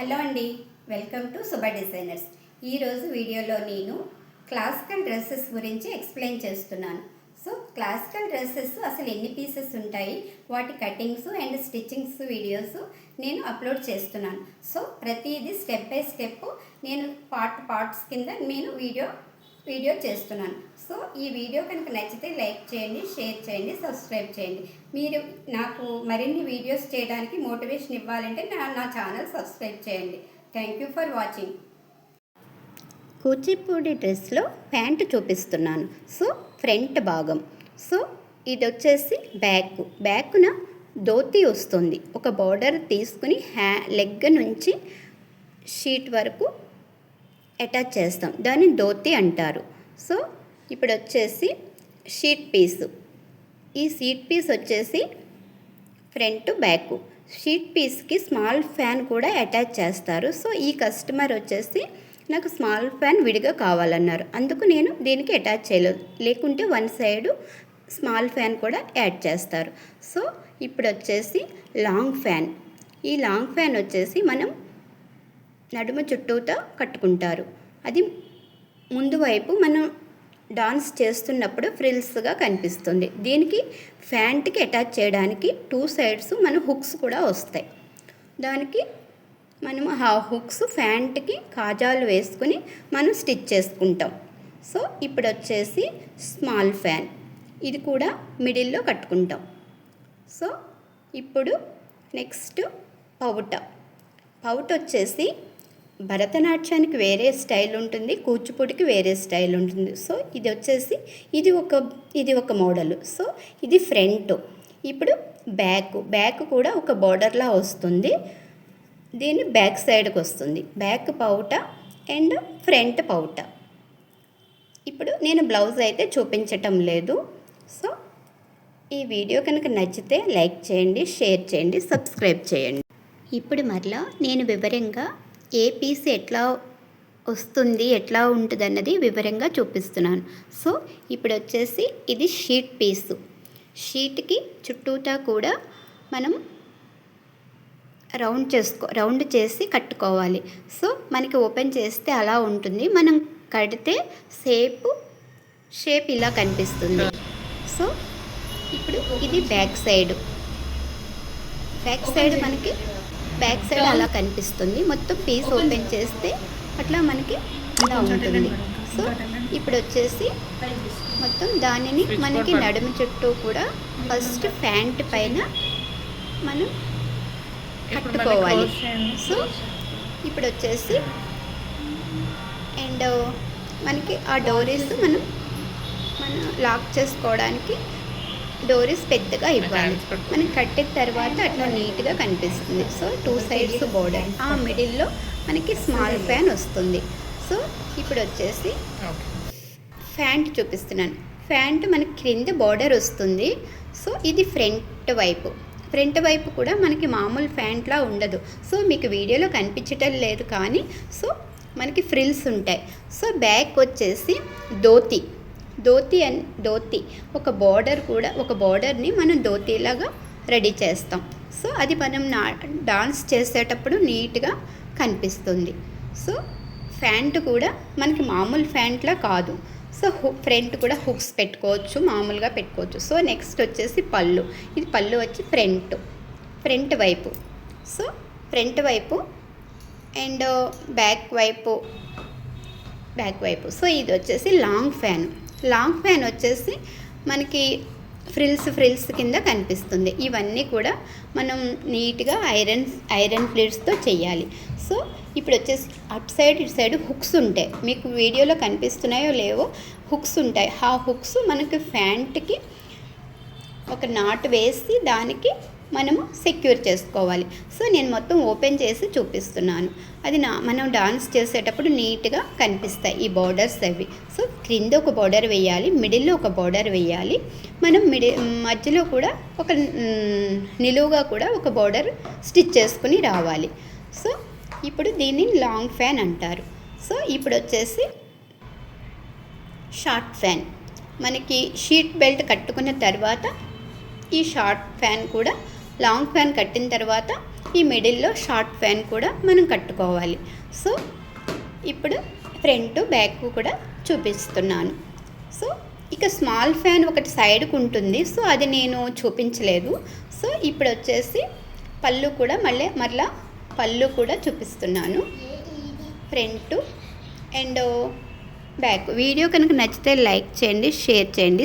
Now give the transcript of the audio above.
Hello అండి, welcome to శుభ designers. ఈరోజు వీడియోలో నేను క్లాసికల్ డ్రెస్సెస్ గురించి ఎక్స్ప్లెయిన్ చేస్తున్నాను. సో క్లాసికల్ డ్రెస్సెస్ అసలు ఎన్ని పీసెస్ ఉంటాయి, వాటి కటింగ్స్ అండ్ స్టిచ్చింగ్స్ వీడియోస్ నేను అప్లోడ్ చేస్తున్నాను. సో ప్రతిదీ స్టెప్ బై స్టెప్ నేను పార్ట్స్ కింద నేను వీడియో చేస్తున్నాను. సో ఈ వీడియో కనుక నచ్చితే లైక్ చేయండి, షేర్ చేయండి, సబ్స్క్రైబ్ చేయండి. మీరు నాకు మరిన్ని వీడియోస్ చేయడానికి మోటివేషన్ ఇవ్వాలంటే నా ఛానల్ సబ్స్క్రైబ్ చేయండి. Thank you for watching. Kuchipudi డ్రెస్లో ప్యాంటు చూపిస్తున్నాను. సో ఫ్రంట్ భాగం. సో ఇది వచ్చేసి బ్యాక్న ధోతి వస్తుంది. ఒక బార్డర్ తీసుకుని లెగ్ నుంచి షీట్ వరకు అటాచ్ చేస్తాం, దాన్ని ధోతి అంటారు. సో ఇప్పుడు వచ్చేసి షీట్ పీసు. ఈ షీట్ పీస్ వచ్చేసి ఫ్రంట్ బ్యాక్. షీట్ పీస్కి స్మాల్ ఫ్యాన్ కూడా అటాచ్ చేస్తారు. సో ఈ కస్టమర్ వచ్చేసి నాకు స్మాల్ ఫ్యాన్ విడిగా కావాలన్నారు, అందుకు నేను దీనికి అటాచ్ చేయలేదు, లేకుంటే వన్ సైడు స్మాల్ ఫ్యాన్ కూడా యాడ్ చేస్తారు. సో ఇప్పుడు వచ్చేసి లాంగ్ ఫ్యాన్. ఈ లాంగ్ ఫ్యాన్ వచ్చేసి మనం నడుమ చుట్టూతో కట్టుకుంటారు. అది ముందు వైపు మనం డాన్స్ చేస్తున్నప్పుడు ఫ్రిల్స్గా కనిపిస్తుంది. దీనికి ఫ్యాంట్కి అటాచ్ చేయడానికి టూ సైడ్స్ మన హుక్స్ కూడా వస్తాయి. దానికి మనము ఆ హుక్స్ ఫ్యాంట్కి కాజాలు వేసుకుని మనం స్టిచ్ చేసుకుంటాం. సో ఇప్పుడు వచ్చేసి స్మాల్ ఫ్యాన్, ఇది కూడా మిడిల్లో కట్టుకుంటాం. సో ఇప్పుడు నెక్స్ట్ పౌట్ వచ్చేసి భరతనాట్యానికి వేరే స్టైల్ ఉంటుంది, కూచిపూడికి వేరే స్టైల్ ఉంటుంది. సో ఇది వచ్చేసి ఇది ఒక మోడల్. సో ఇది ఫ్రంట్. ఇప్పుడు బ్యాక్ కూడా ఒక బార్డర్లా వస్తుంది, దీని బ్యాక్ సైడ్కి వస్తుంది. బ్యాక్ పౌట అండ్ ఫ్రంట్ పౌట. ఇప్పుడు నేను బ్లౌజ్ అయితే చూపించటం లేదు. సో ఈ వీడియో కనుక నచ్చితే లైక్ చేయండి, షేర్ చేయండి, సబ్స్క్రైబ్ చేయండి. ఇప్పుడు మరలా నేను వివరంగా ఏ పీస్ ఎట్లా వస్తుంది, ఎట్లా ఉంటుంది అన్నది వివరంగా చూపిస్తున్నాను. సో ఇప్పుడు వచ్చేసి ఇది షీట్ పీసు. షీట్కి చుట్టూతా కూడా మనం రౌండ్ చేసి కట్టుకోవాలి. సో మనకి ఓపెన్ చేస్తే అలా ఉంటుంది, మనం కడితే షేప్ ఇలా కనిపిస్తుంది. సో ఇప్పుడు ఇది బ్యాక్ సైడ్ మనకి బ్యాక్ సైడ్ అలా కనిపిస్తుంది. మొత్తం పీస్ ఓపెన్ చేస్తే అట్లా మనకి అలా ఉంటుంది. సో ఇప్పుడు వచ్చేసి మొత్తం దానిని మనకి నడుము చుట్టూ కూడా ఫస్ట్ ప్యాంట్ పైన మనం కట్టుకోవాలి. సో ఇప్పుడు వచ్చేసి అండ్ మనకి ఆ డోరీస్ మనం లాక్ చేసుకోవడానికి డోరీస్ పెద్దగా ఇవ్వాలి. మనం కట్టిన తర్వాత అట్లా నీట్గా కనిపిస్తుంది. సో టూ సైడ్స్ బోర్డర్, ఆ మిడిల్లో మనకి స్మాల్ ఫ్యాన్ వస్తుంది. సో ఇప్పుడు వచ్చేసి ఫ్యాంట్ చూపిస్తున్నాను. ఫ్యాంట్ మనకి క్రింద బోర్డర్ వస్తుంది. సో ఇది ఫ్రంట్ వైపు కూడా మనకి మామూలు ఫ్యాంట్లా ఉండదు. సో మీకు వీడియోలో కనిపించటం లేదు కానీ సో మనకి ఫ్రిల్స్ ఉంటాయి. సో బ్యాక్ వచ్చేసి ధోతి ఒక బార్డర్ని మనం ధోతిలాగా రెడీ చేస్తాం. సో అది మనం డాన్స్ చేసేటప్పుడు నీట్గా కనిపిస్తుంది. సో ఫ్యాంట్ కూడా మనకి మామూలు ఫ్యాంట్లా కాదు. సో ఫ్రంట్ కూడా హుక్స్ పెట్టుకోవచ్చు, మామూలుగా పెట్టుకోవచ్చు. సో నెక్స్ట్ వచ్చేసి ఇది పళ్ళు వచ్చి ఫ్రంట్ వైపు. సో ఫ్రంట్ వైపు అండ్ బ్యాక్ వైపు. సో ఇది వచ్చేసి లాంగ్ ఫ్యాన్ వచ్చేసి మనకి ఫ్రిల్స్ కింద కనిపిస్తుంది. ఇవన్నీ కూడా మనం నీట్గా ఐరన్ ప్లేట్స్తో చేయాలి. సో ఇప్పుడు వచ్చేసి అటు సైడ్ హుక్స్ ఉంటాయి, మీకు వీడియోలో కనిపిస్తున్నాయో లేవో హుక్స్ ఉంటాయి. ఆ హుక్స్ మనకి ఫ్యాంట్కి ఒక నాట్ వేసి దానికి మనము సెక్యూర్ చేసుకోవాలి. సో నేను మొత్తం ఓపెన్ చేసి చూపిస్తున్నాను. అది మనం డాన్స్ చేసేటప్పుడు నీట్గా కనిపిస్తాయి ఈ బార్డర్స్ అవి. సో క్రింద ఒక బార్డర్ వేయాలి, మిడిల్లో ఒక బార్డర్ వేయాలి, మనం మధ్యలో కూడా ఒక నిలువుగా కూడా ఒక బార్డర్ స్టిచ్ చేసుకుని రావాలి. సో ఇప్పుడు దీన్ని లాంగ్ ఫ్యాన్ అంటారు. సో ఇప్పుడు వచ్చేసి షార్ట్ ఫ్యాన్. మనకి షీట్ బెల్ట్ కట్టుకున్న తర్వాత ఈ షార్ట్ ఫ్యాన్ కూడా లాంగ్ ఫ్యాన్ కట్టిన తర్వాత ఈ మిడిల్లో షార్ట్ ఫ్యాన్ కూడా మనం కట్టుకోవాలి. సో ఇప్పుడు ఫ్రంట్ బ్యాక్ కూడా చూపిస్తున్నాను. సో ఇక స్మాల్ ఫ్యాన్ ఒకటి సైడ్కు ఉంటుంది. సో అది నేను చూపించలేదు. సో ఇప్పుడు వచ్చేసి పళ్ళు కూడా మరలా పళ్ళు కూడా చూపిస్తున్నాను. Front and back. వీడియో కనుక నచ్చితే లైక్ చేయండి, షేర్ చేయండి,